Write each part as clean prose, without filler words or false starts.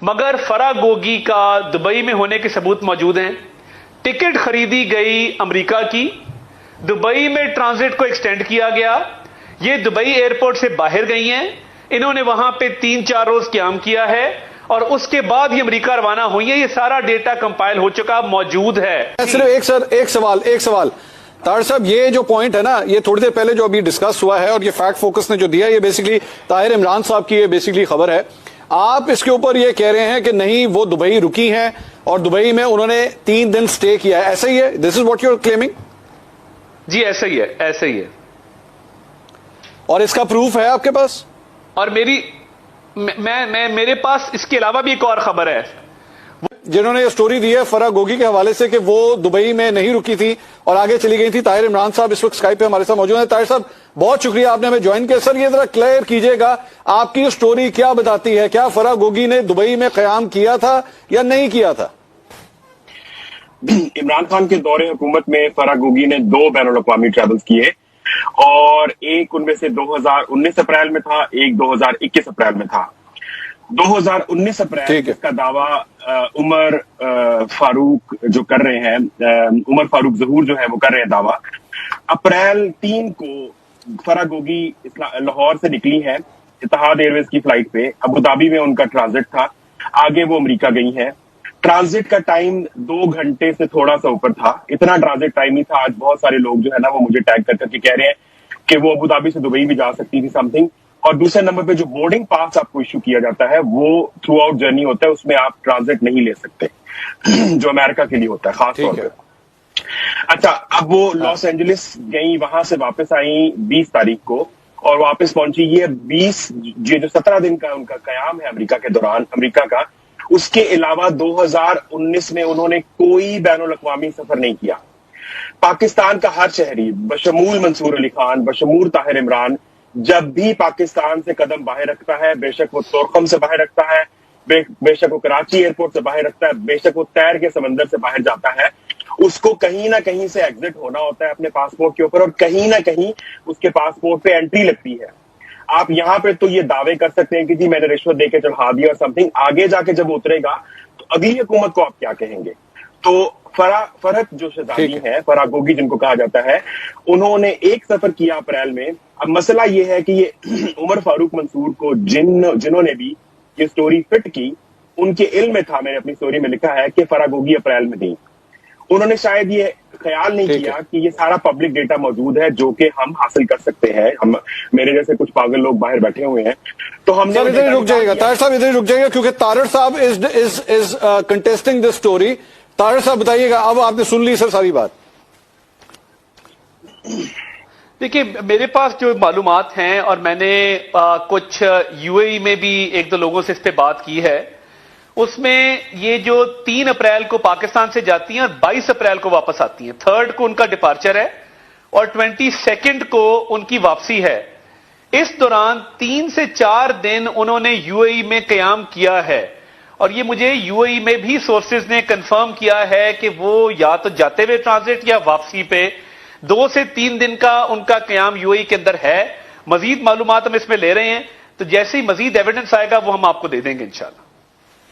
مگر فرح گوگی کا دبئی میں ہونے کے ثبوت موجود ہیں. ٹکٹ خریدی گئی امریکہ کی, دبئی میں ٹرانزٹ کو ایکسٹینڈ کیا گیا, یہ دبئی ایئرپورٹ سے باہر گئی ہیں, انہوں نے وہاں پہ 3-4 روز قیام کیا ہے اور اس کے بعد یہ امریکہ روانہ ہوئی ہیں. یہ سارا ڈیٹا کمپائل ہو چکا, موجود ہے. صرف ایک سوال طاہر صاحب, یہ جو پوائنٹ ہے نا, یہ تھوڑی دیر پہلے جو ابھی ڈسکس ہوا ہے اور یہ فیکٹ فوکس نے جو دیا, یہ بیسیکلی طاہر عمران صاحب کی یہ بیسیکلی خبر ہے. آپ اس کے اوپر یہ کہہ رہے ہیں کہ نہیں, وہ دبئی رکی ہیں اور دبئی میں انہوں نے 3 دن سٹے کیا ہے, ایسا ہی ہے؟ This is what you are claiming? جی ایسا ہی ہے, ایسا ہی ہے. اور اس کا پروف ہے آپ کے پاس؟ اور میرے پاس اس کے علاوہ بھی ایک اور خبر ہے. جنہوں نے یہ سٹوری دی ہے فرح گوگی کے حوالے سے کہ وہ دبئی میں نہیں رکی تھی اور آگے چلی گئی تھی, طاہر عمران صاحب اس وقت اسکائپ پہ ہمارے ساتھ موجود ہیں. طاہر صاحب بہت شکریہ, آپ نے ہمیں جوائن کیا. سر یہ ذرا کلیئر کیجئے گا, آپ کی سٹوری کیا بتاتی ہے؟ کیا فرح گوگی نے دبئی میں قیام کیا تھا یا نہیں کیا تھا؟ عمران خان کے دور حکومت میں فرح گوگی نے 2 بین الاقوامی ٹریولز کیے, اور ایک ان میں سے 2019 اپریل میں تھا, ایک 2021 اپریل میں تھا. 2019 اپریل جس کا دعویٰ عمر فاروق جو کر رہے ہیں, عمر فاروق ظہور جو ہے وہ کر رہے ہیں دعویٰ. اپریل 3 کو فرح گوگی لاہور سے نکلی ہیں اتحاد ایئر ویز کی فلائٹ پہ, ابوظہبی میں ان کا ٹرانزٹ تھا, آگے وہ امریکہ گئی ہیں. ٹرانزٹ کا ٹائم 2 گھنٹے سے تھوڑا سا اوپر تھا, اتنا ٹرانزٹ ٹائم ہی تھا. آج بہت سارے لوگ جو ہے نا وہ مجھے ٹیگ کر کے کہہ رہے ہیں کہ وہ ابوظہبی سے دبئی بھی جا سکتی تھی سم تھنگ. اور دوسرے نمبر پہ جو بورڈنگ پاس آپ کو ایشو کیا جاتا ہے وہ تھرو آؤٹ جرنی ہوتا ہے, اس میں آپ ٹرانزٹ نہیں لے سکتے جو امریکہ کے لیے ہوتا ہے خاص طور پہ. اچھا, اب وہ لاس اینجلس گئی, وہاں سے واپس آئی 20 تاریخ کو اور واپس پہنچی. یہ 20 جو 17 دن کا ان کا قیام ہے امریکہ کے دوران, امریکہ کا, اس کے علاوہ 2019 میں انہوں نے کوئی بین الاقوامی سفر نہیں کیا. پاکستان کا ہر شہری بشمول منصور علی خان, بشمول طاہر عمران, جب بھی پاکستان سے قدم باہر رکھتا ہے, بے شک وہ تورخم سے باہر رکھتا ہے, بے شک وہ کراچی ایئرپورٹ سے باہر رکھتا ہے, بے شک وہ تیر کے سمندر سے باہر جاتا ہے, اس کو کہیں نہ کہیں سے ایگزٹ ہونا ہوتا ہے اپنے پاسپورٹ کے اوپر, اور کہیں نہ کہیں اس کے پاسپورٹ پہ انٹری لگتی ہے. آپ یہاں پہ تو یہ دعوے کر سکتے ہیں کہ جی میں نے رشوت دے کے چڑھا دیا اور سم تھنگ, آگے جا کے جب اترے گا تو اگلی حکومت کو آپ کیا کہیں گے؟ تو فرحت جو شہزادی ہیں, فرح گوگی جن کو کہا جاتا ہے, انہوں نے ایک سفر کیا اپریل میں. اب مسئلہ یہ ہے کہ یہ عمر فاروق منصور کو جنہوں نے بھی یہ سٹوری فٹ کی, ان کے علم میں تھا, میں نے اپنی سٹوری میں لکھا ہے کہ فرح گوگی اپریل میں تھی. انہوں نے شاید یہ خیال نہیں کیا کہ یہ سارا پبلک ڈیٹا موجود ہے جو کہ ہم حاصل کر سکتے ہیں, ہم میرے جیسے کچھ پاگل لوگ باہر بیٹھے ہوئے ہیں. تو ہم نے ادھر ہی رک جائے گا طاہر صاحب, ادھر ہی رک جائے گا کیونکہ طاہر صاحب از کنٹیسٹنگ دس سٹوری. طاہر صاحب بتائیے گا, اب آپ نے سن لی سر ساری بات. دیکھیے میرے پاس جو معلومات ہیں, اور میں نے کچھ یو اے ای میں بھی 1-2 لوگوں سے اس پہ بات کی ہے, اس میں یہ جو 3 اپریل کو پاکستان سے جاتی ہیں اور 22 اپریل کو واپس آتی ہیں, 3rd کو ان کا ڈپارچر ہے اور 22 کو ان کی واپسی ہے. اس دوران 3 سے 4 دن انہوں نے یو اے ای میں قیام کیا ہے, اور یہ مجھے یو اے ای میں بھی سورسز نے کنفرم کیا ہے کہ وہ یا تو جاتے ہوئے ٹرانزٹ یا واپسی پہ 2 سے 3 دن کا ان کا قیام یو اے ای کے اندر ہے. مزید معلومات ہم اس میں لے رہے ہیں, تو جیسے ہی مزید ایویڈنس آئے گا وہ ہم آپ کو دے دیں گے انشاءاللہ.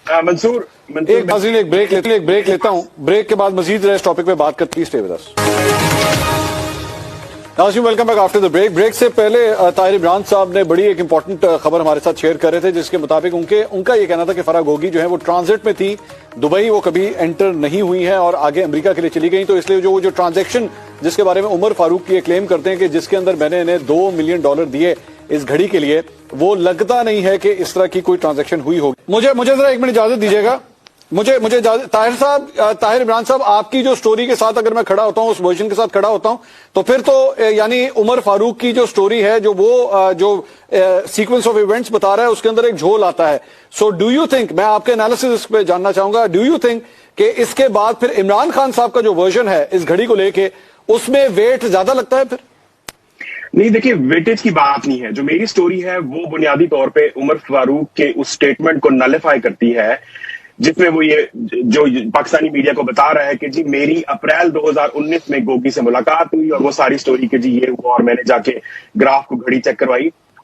منصور ایک بریک لیتا ہوں, بریک کے بعد مزید اس ٹاپک پہ بات کرتی اسٹے ود اس. ناظرین welcome back after the break. Break سے پہلے طاہر عمران صاحب نے بڑی ایک امپورٹنٹ خبر ہمارے ساتھ شیئر کر رہے تھے, جس کے مطابق ان کا یہ کہنا تھا کہ فرح گوگی جو ہے وہ ٹرانزٹ میں تھی دبئی, وہ کبھی انٹر نہیں ہوئی ہیں اور آگے امریکہ کے لیے چلی گئی. تو اس لیے جو ٹرانزیکشن جس کے بارے میں عمر فاروق کی یہ کلیم کرتے ہیں کہ جس کے اندر میں نے انہیں $2 ملین دیے اس گھڑی کے لیے, وہ لگتا نہیں ہے کہ اس طرح کی کوئی ٹرانزیکشن ہوئی ہوگی. مجھے ذرا 1 منٹ اجازت دیجیے گا. مجھے طاہر عمران صاحب, آپ کی جو سٹوری کے ساتھ اگر میں کھڑا ہوتا ہوں, اس ورژن کے ساتھ کھڑا ہوتا ہوں, تو پھر تو یعنی عمر فاروق کی جو سٹوری ہے, جو سیکوینس آف ایونٹس بتا رہا ہے, اس کے اندر ایک جھول آتا ہے. سو ڈو یو تھنک, میں آپ کے انالیسس اس پہ جاننا چاہوں گا, ڈو یو تھنک کہ اس کے بعد پھر عمران خان صاحب کا جو ورژن ہے اس گھڑی کو لے کے, اس میں ویٹ زیادہ لگتا ہے؟ پھر نہیں, دیکھیے ویٹیج کی بات نہیں ہے. جو میری سٹوری ہے وہ بنیادی طور پہ عمر فاروق کے اس سٹیٹمنٹ کو نلیفائی کرتی ہے, جس میں وہ یہ جو پاکستانی میڈیا کو بتا رہا ہے کہ جی میری اپریل 2019 میں گوگی سے ملاقات ہوئی اور وہ ساری سٹوری کہ جی یہ ہوا, اور میں نے جا کے گراف کو گھڑی چیک کروائی.